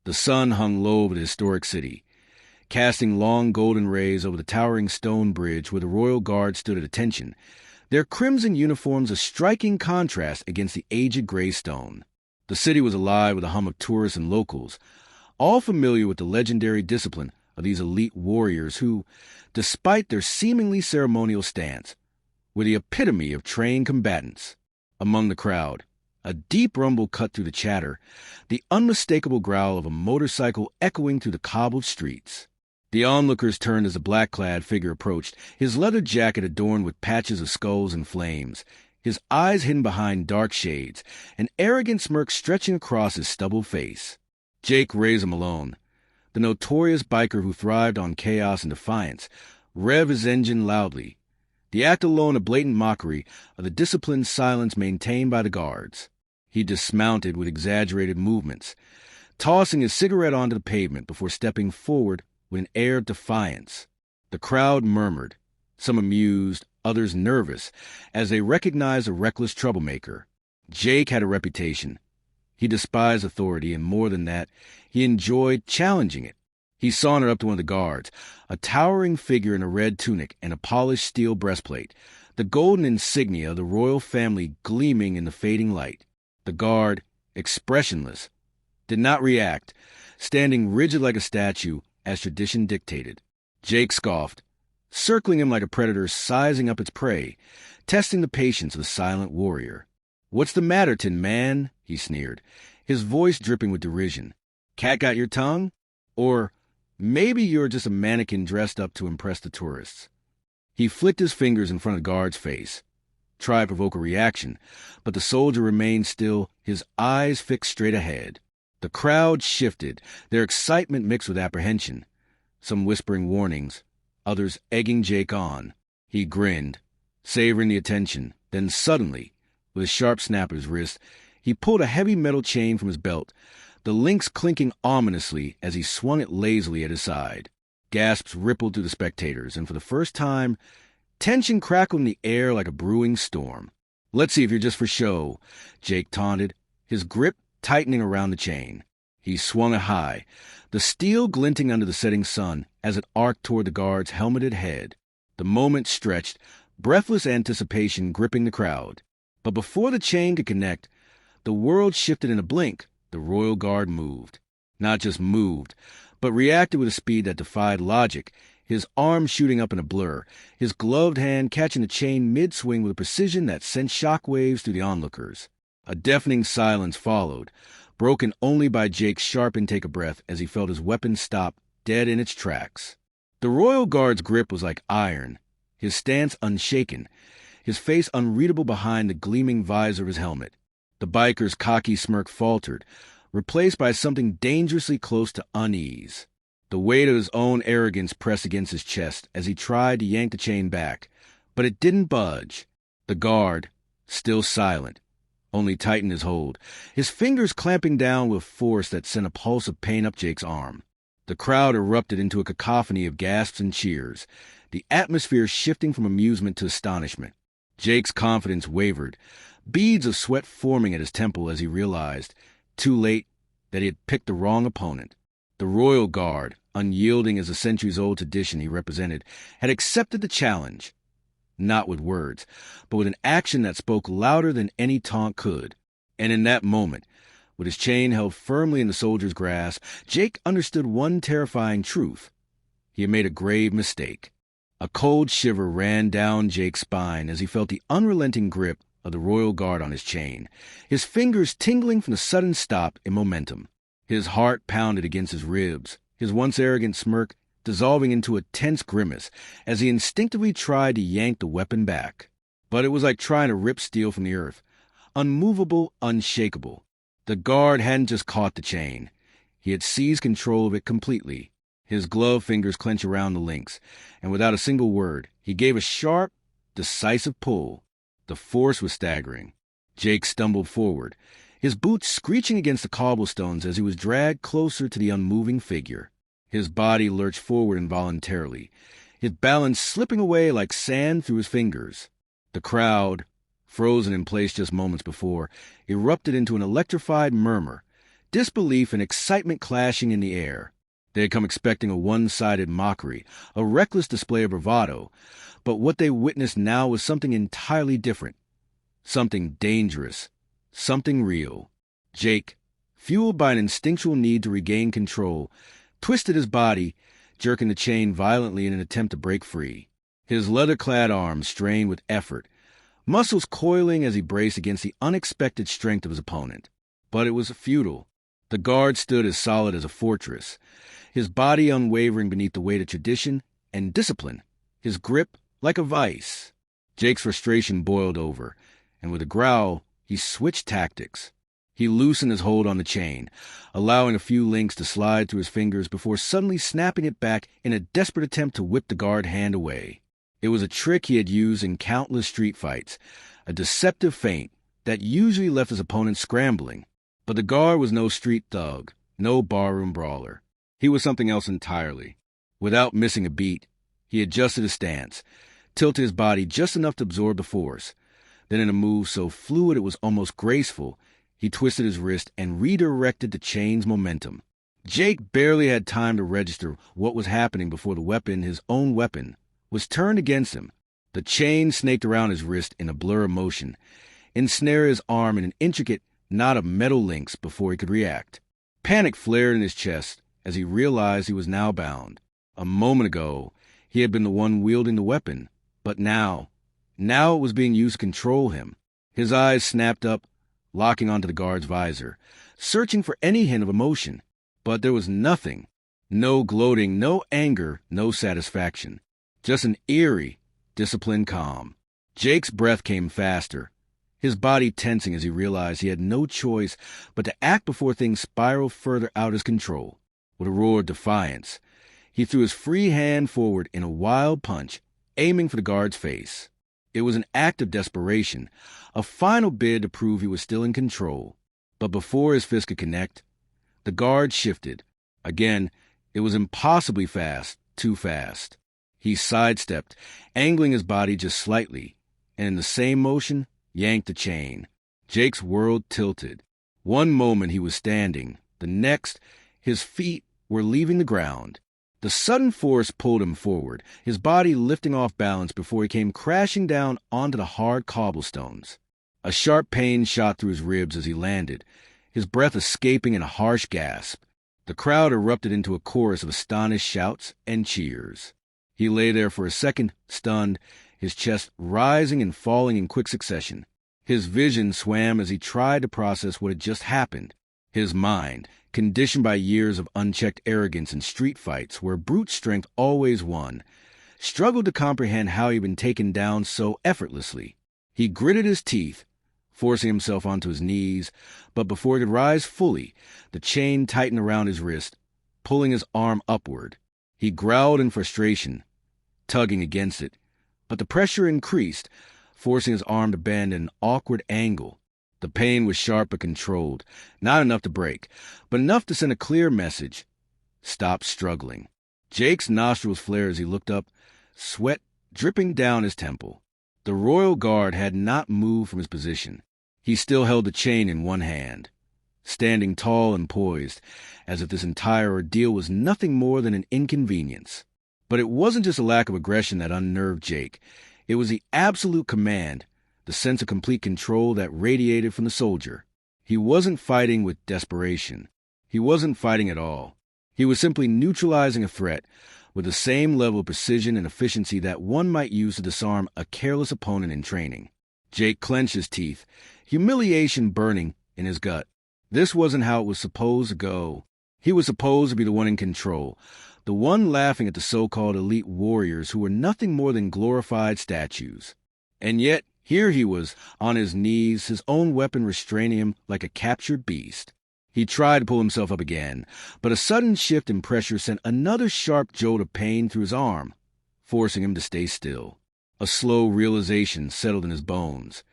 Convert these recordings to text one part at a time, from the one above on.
The sun hung low over the historic city, casting long golden rays over the towering stone bridge where the royal guard stood at attention, their crimson uniforms a striking contrast against the aged gray stone. The city was alive with a hum of tourists and locals, all familiar with the legendary discipline of these elite warriors who, despite their seemingly ceremonial stance, were the epitome of trained combatants. Among the crowd, a deep rumble cut through the chatter, the unmistakable growl of a motorcycle echoing through the cobbled streets. The onlookers turned as a black-clad figure approached, his leather jacket adorned with patches of skulls and flames, his eyes hidden behind dark shades, an arrogant smirk stretching across his stubbled face. Jake Razor Malone, the notorious biker who thrived on chaos and defiance, revved his engine loudly, the act alone a blatant mockery of the disciplined silence maintained by the guards. He dismounted with exaggerated movements, tossing his cigarette onto the pavement before stepping forward with an air of defiance. The crowd murmured, some amused, others nervous, as they recognized a reckless troublemaker. Jake had a reputation. He despised authority, and more than that, he enjoyed challenging it. He sauntered up to one of the guards, a towering figure in a red tunic and a polished steel breastplate, the golden insignia of the royal family gleaming in the fading light. The guard, expressionless, did not react, standing rigid like a statue as tradition dictated. Jake scoffed, circling him like a predator sizing up its prey, testing the patience of the silent warrior. "What's the matter, Tin Man?" he sneered, his voice dripping with derision. "Cat got your tongue? Or maybe you're just a mannequin dressed up to impress the tourists." He flicked his fingers in front of the guard's face, tried to provoke a reaction, but the soldier remained still, his eyes fixed straight ahead. The crowd shifted, their excitement mixed with apprehension, some whispering warnings, others egging Jake on. He grinned, savoring the attention. Then suddenly, with a sharp snap of his wrist, he pulled a heavy metal chain from his belt, the links clinking ominously as he swung it lazily at his side. Gasps rippled through the spectators, and for the first time, tension crackled in the air like a brewing storm. "Let's see if you're just for show," Jake taunted, his grip tightening around the chain. He swung it high, the steel glinting under the setting sun as it arced toward the guard's helmeted head. The moment stretched, breathless anticipation gripping the crowd. But before the chain could connect, the world shifted in a blink. The royal guard moved. Not just moved, but reacted with a speed that defied logic, his arm shooting up in a blur, his gloved hand catching the chain mid-swing with a precision that sent shockwaves through the onlookers. A deafening silence followed, broken only by Jake's sharp intake of breath as he felt his weapon stop dead in its tracks. The royal guard's grip was like iron, his stance unshaken, his face unreadable behind the gleaming visor of his helmet. The biker's cocky smirk faltered, replaced by something dangerously close to unease. The weight of his own arrogance pressed against his chest as he tried to yank the chain back, but it didn't budge. The guard, still silent, only tightened his hold, his fingers clamping down with force that sent a pulse of pain up Jake's arm. The crowd erupted into a cacophony of gasps and cheers, the atmosphere shifting from amusement to astonishment. Jake's confidence wavered, beads of sweat forming at his temple as he realized, too late, that he had picked the wrong opponent. The royal guard, unyielding as a centuries-old tradition he represented, had accepted the challenge. Not with words, but with an action that spoke louder than any taunt could. And in that moment, with his chain held firmly in the soldier's grasp, Jake understood one terrifying truth. He had made a grave mistake. A cold shiver ran down Jake's spine as he felt the unrelenting grip of the royal guard on his chain, his fingers tingling from the sudden stop in momentum. His heart pounded against his ribs, his once arrogant smirk dissolving into a tense grimace as he instinctively tried to yank the weapon back. But it was like trying to rip steel from the earth, unmovable, unshakable. The guard hadn't just caught the chain. He had seized control of it completely. His gloved fingers clenched around the links, and without a single word, he gave a sharp, decisive pull. The force was staggering. Jake stumbled forward, his boots screeching against the cobblestones as he was dragged closer to the unmoving figure. His body lurched forward involuntarily, his balance slipping away like sand through his fingers. The crowd, frozen in place just moments before, erupted into an electrified murmur, disbelief and excitement clashing in the air. They had come expecting a one-sided mockery, a reckless display of bravado, but what they witnessed now was something entirely different. Something dangerous. Something real. Jake, fueled by an instinctual need to regain control, twisted his body, jerking the chain violently in an attempt to break free. His leather-clad arms strained with effort, muscles coiling as he braced against the unexpected strength of his opponent. But it was futile. The guard stood as solid as a fortress, his body unwavering beneath the weight of tradition and discipline, his grip like a vice. Jake's frustration boiled over, and with a growl, he switched tactics. He loosened his hold on the chain, allowing a few links to slide through his fingers before suddenly snapping it back in a desperate attempt to whip the guard hand away. It was a trick he had used in countless street fights, a deceptive feint that usually left his opponent scrambling. But the guard was no street thug, no barroom brawler. He was something else entirely. Without missing a beat, he adjusted his stance, tilted his body just enough to absorb the force. Then in a move so fluid it was almost graceful, he twisted his wrist and redirected the chain's momentum. Jake barely had time to register what was happening before the weapon, his own weapon, was turned against him. The chain snaked around his wrist in a blur of motion, ensnared his arm in an intricate knot of metal links before he could react. Panic flared in his chest as he realized he was now bound. A moment ago, he had been the one wielding the weapon, but now it was being used to control him. His eyes snapped up, locking onto the guard's visor, searching for any hint of emotion. But there was nothing. No gloating, no anger, no satisfaction. Just an eerie, disciplined calm. Jake's breath came faster, his body tensing as he realized he had no choice but to act before things spiraled further out of his control. With a roar of defiance, he threw his free hand forward in a wild punch, aiming for the guard's face. It was an act of desperation, a final bid to prove he was still in control. But before his fist could connect, the guard shifted. Again, it was impossibly fast, too fast. He sidestepped, angling his body just slightly, and in the same motion, yanked the chain. Jake's world tilted. One moment he was standing, the next, his feet were leaving the ground. The sudden force pulled him forward, his body lifting off balance before he came crashing down onto the hard cobblestones. A sharp pain shot through his ribs as he landed, his breath escaping in a harsh gasp. The crowd erupted into a chorus of astonished shouts and cheers. He lay there for a second, stunned, his chest rising and falling in quick succession. His vision swam as he tried to process what had just happened. His mind, conditioned by years of unchecked arrogance in street fights where brute strength always won, struggled to comprehend how he had been taken down so effortlessly. He gritted his teeth, forcing himself onto his knees, but before he could rise fully, the chain tightened around his wrist, pulling his arm upward. He growled in frustration, tugging against it, but the pressure increased, forcing his arm to bend at an awkward angle. The pain was sharp but controlled, not enough to break, but enough to send a clear message. Stop struggling. Jake's nostrils flared as he looked up, sweat dripping down his temple. The royal guard had not moved from his position. He still held the chain in one hand, standing tall and poised, as if this entire ordeal was nothing more than an inconvenience. But it wasn't just a lack of aggression that unnerved Jake. It was the absolute command, the sense of complete control that radiated from the soldier. He wasn't fighting with desperation. He wasn't fighting at all. He was simply neutralizing a threat with the same level of precision and efficiency that one might use to disarm a careless opponent in training. Jake clenched his teeth, humiliation burning in his gut. This wasn't how it was supposed to go. He was supposed to be the one in control, the one laughing at the so-called elite warriors who were nothing more than glorified statues. And yet, here he was, on his knees, his own weapon restraining him like a captured beast. He tried to pull himself up again, but a sudden shift in pressure sent another sharp jolt of pain through his arm, forcing him to stay still. A slow realization settled in his bones.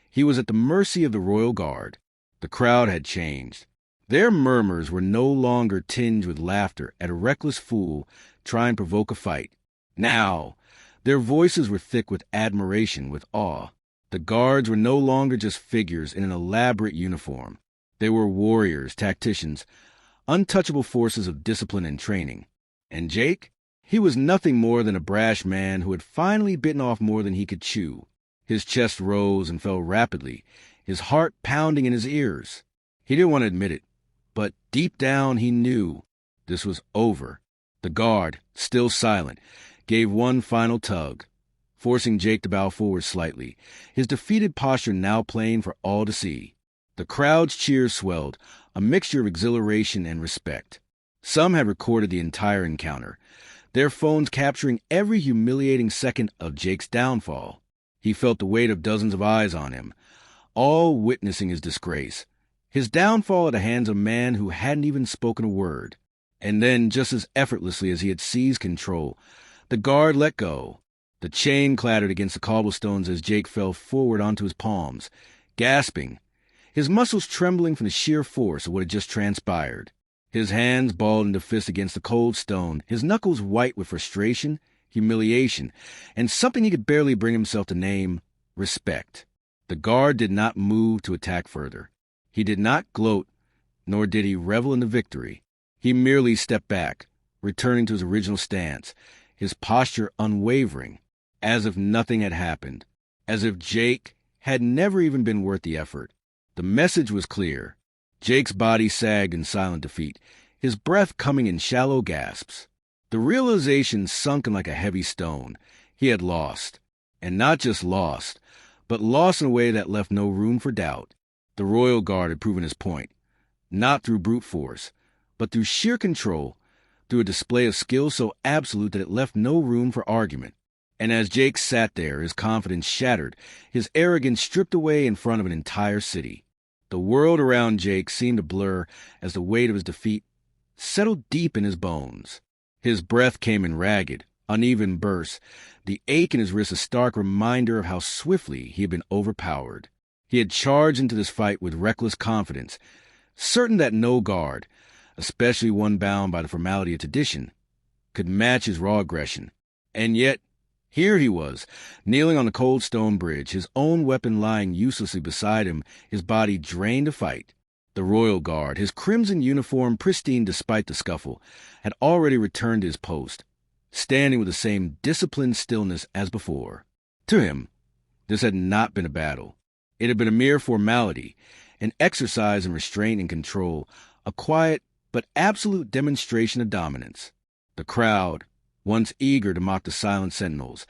He was at the mercy of the royal guard. The crowd had changed. Their murmurs were no longer tinged with laughter at a reckless fool trying to provoke a fight. Now, their voices were thick with admiration, with awe. The guards were no longer just figures in an elaborate uniform. They were warriors, tacticians, untouchable forces of discipline and training. And Jake? He was nothing more than a brash man who had finally bitten off more than he could chew. His chest rose and fell rapidly, his heart pounding in his ears. He didn't want to admit it, but deep down he knew this was over. The guard, still silent, gave one final tug, forcing Jake to bow forward slightly, his defeated posture now plain for all to see. The crowd's cheers swelled, a mixture of exhilaration and respect. Some had recorded the entire encounter, their phones capturing every humiliating second of Jake's downfall. He felt the weight of dozens of eyes on him, all witnessing his disgrace, his downfall at the hands of a man who hadn't even spoken a word. And then, just as effortlessly as he had seized control, the guard let go. The chain clattered against the cobblestones as Jake fell forward onto his palms, gasping, his muscles trembling from the sheer force of what had just transpired. His hands balled into fists against the cold stone, his knuckles white with frustration, humiliation, and something he could barely bring himself to name, respect. The guard did not move to attack further. He did not gloat, nor did he revel in the victory. He merely stepped back, returning to his original stance, his posture unwavering, as if nothing had happened, as if Jake had never even been worth the effort. The message was clear. Jake's body sagged in silent defeat, his breath coming in shallow gasps. The realization sunk him like a heavy stone. He had lost, and not just lost, but lost in a way that left no room for doubt. The Royal Guard had proven his point, not through brute force, but through sheer control, through a display of skill so absolute that it left no room for argument. And as Jake sat there, his confidence shattered, his arrogance stripped away in front of an entire city, the world around Jake seemed to blur as the weight of his defeat settled deep in his bones. His breath came in ragged, uneven bursts, the ache in his wrist a stark reminder of how swiftly he had been overpowered. He had charged into this fight with reckless confidence, certain that no guard, especially one bound by the formality of tradition, could match his raw aggression. And yet, here he was, kneeling on the cold stone bridge, his own weapon lying uselessly beside him, his body drained to fight. The Royal Guard, his crimson uniform pristine despite the scuffle, had already returned to his post, standing with the same disciplined stillness as before. To him, this had not been a battle. It had been a mere formality, an exercise in restraint and control, a quiet but absolute demonstration of dominance. The crowd, once eager to mock the silent sentinels,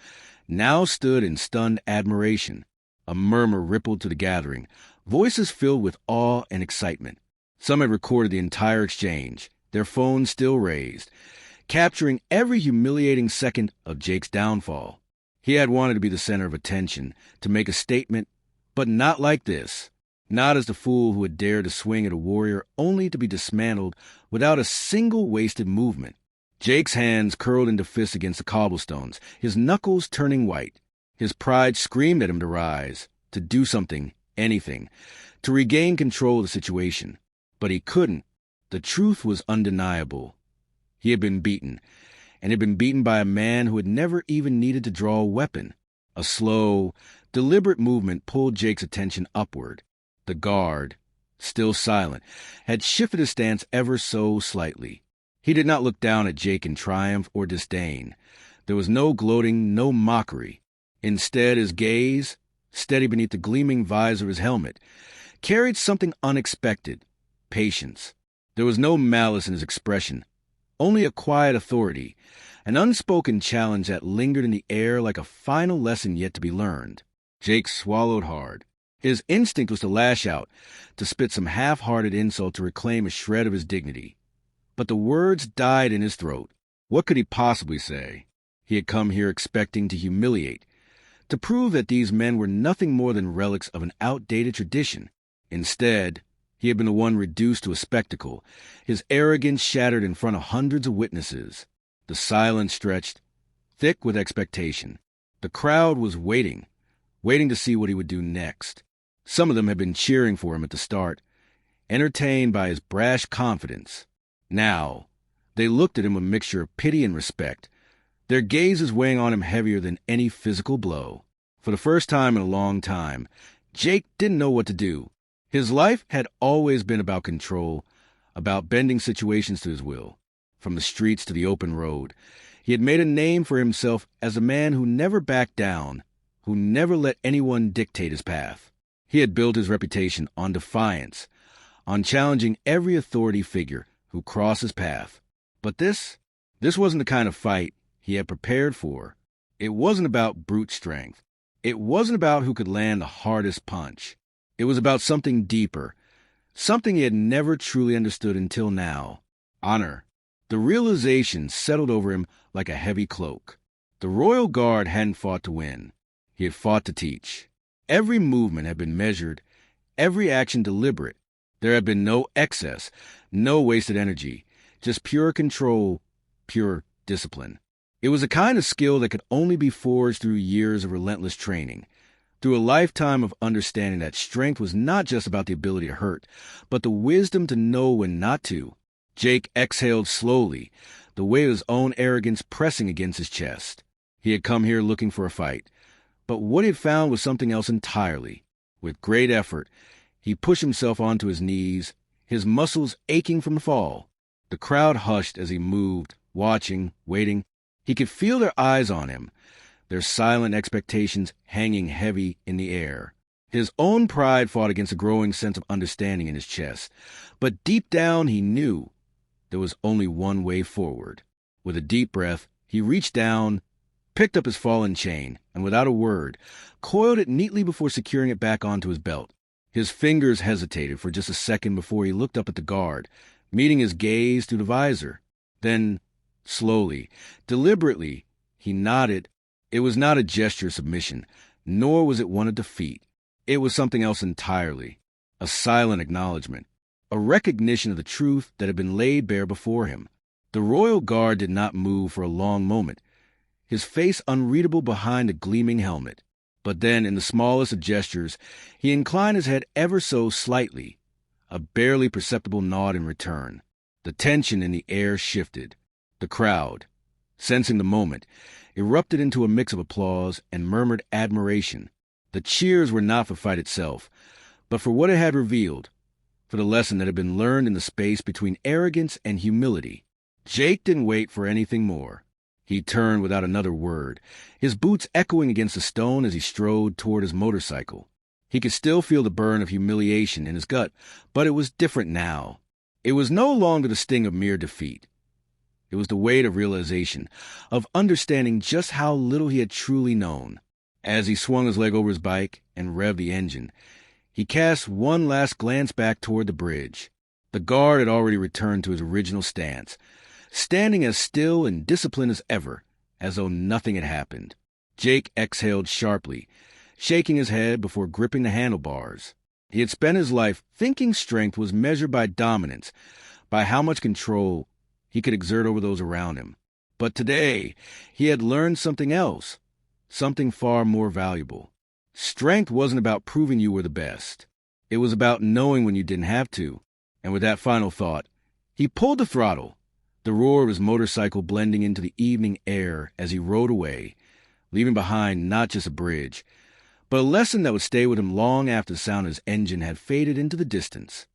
now stood in stunned admiration. A murmur rippled through the gathering, voices filled with awe and excitement. Some had recorded the entire exchange, their phones still raised, capturing every humiliating second of Jake's downfall. He had wanted to be the center of attention, to make a statement, but not like this. Not as the fool who had dared to swing at a warrior only to be dismantled without a single wasted movement. Jake's hands curled into fists against the cobblestones, his knuckles turning white. His pride screamed at him to rise, to do something, anything, to regain control of the situation. But he couldn't. The truth was undeniable. He had been beaten, and had been beaten by a man who had never even needed to draw a weapon. A slow, deliberate movement pulled Jake's attention upward. The guard, still silent, had shifted his stance ever so slightly. He did not look down at Jake in triumph or disdain. There was no gloating, no mockery. Instead, his gaze, steady beneath the gleaming visor of his helmet, carried something unexpected, patience. There was no malice in his expression, only a quiet authority, an unspoken challenge that lingered in the air like a final lesson yet to be learned. Jake swallowed hard. His instinct was to lash out, to spit some half-hearted insult to reclaim a shred of his dignity. But the words died in his throat. What could he possibly say? He had come here expecting to humiliate, to prove that these men were nothing more than relics of an outdated tradition. Instead, he had been the one reduced to a spectacle, his arrogance shattered in front of hundreds of witnesses. The silence stretched, thick with expectation. The crowd was waiting to see what he would do next. Some of them had been cheering for him at the start, entertained by his brash confidence. Now, they looked at him with a mixture of pity and respect, their gazes weighing on him heavier than any physical blow. For the first time in a long time, Jake didn't know what to do. His life had always been about control, about bending situations to his will. From the streets to the open road, he had made a name for himself as a man who never backed down, who never let anyone dictate his path. He had built his reputation on defiance, on challenging every authority figure who crossed his path. But this wasn't the kind of fight he had prepared for. It wasn't about brute strength. It wasn't about who could land the hardest punch. It was about something deeper, something he had never truly understood until now. Honor. The realization settled over him like a heavy cloak. The Royal Guard hadn't fought to win. He had fought to teach. Every movement had been measured, every action deliberate. There had been no excess, no wasted energy, just pure control, pure discipline. It was a kind of skill that could only be forged through years of relentless training, through a lifetime of understanding that strength was not just about the ability to hurt, but the wisdom to know when not to. Jake exhaled slowly, the weight of his own arrogance pressing against his chest. He had come here looking for a fight, but what he had found was something else entirely. With great effort, he pushed himself onto his knees, his muscles aching from the fall. The crowd hushed as he moved, watching, waiting. He could feel their eyes on him, their silent expectations hanging heavy in the air. His own pride fought against a growing sense of understanding in his chest, but deep down he knew there was only one way forward. With a deep breath, he reached down, picked up his fallen chain, and without a word, coiled it neatly before securing it back onto his belt. His fingers hesitated for just a second before he looked up at the guard, meeting his gaze through the visor. Then, slowly, deliberately, he nodded. It was not a gesture of submission, nor was it one of defeat. It was something else entirely, a silent acknowledgement, a recognition of the truth that had been laid bare before him. The Royal Guard did not move for a long moment, his face unreadable behind a gleaming helmet. But then, in the smallest of gestures, he inclined his head ever so slightly, a barely perceptible nod in return. The tension in the air shifted. The crowd, sensing the moment, erupted into a mix of applause and murmured admiration. The cheers were not for fight itself, but for what it had revealed, for the lesson that had been learned in the space between arrogance and humility. Jake didn't wait for anything more. He turned without another word, his boots echoing against the stone as he strode toward his motorcycle. He could still feel the burn of humiliation in his gut, but it was different now. It was no longer the sting of mere defeat. It was the weight of realization, of understanding just how little he had truly known. As he swung his leg over his bike and revved the engine, he cast one last glance back toward the bridge. The guard had already returned to his original stance, standing as still and disciplined as ever, as though nothing had happened. Jake exhaled sharply, shaking his head before gripping the handlebars. He had spent his life thinking strength was measured by dominance, by how much control he could exert over those around him. But today, he had learned something else, something far more valuable. Strength wasn't about proving you were the best. It was about knowing when you didn't have to. And with that final thought, he pulled the throttle, the roar of his motorcycle blending into the evening air as he rode away, leaving behind not just a bridge, but a lesson that would stay with him long after the sound of his engine had faded into the distance.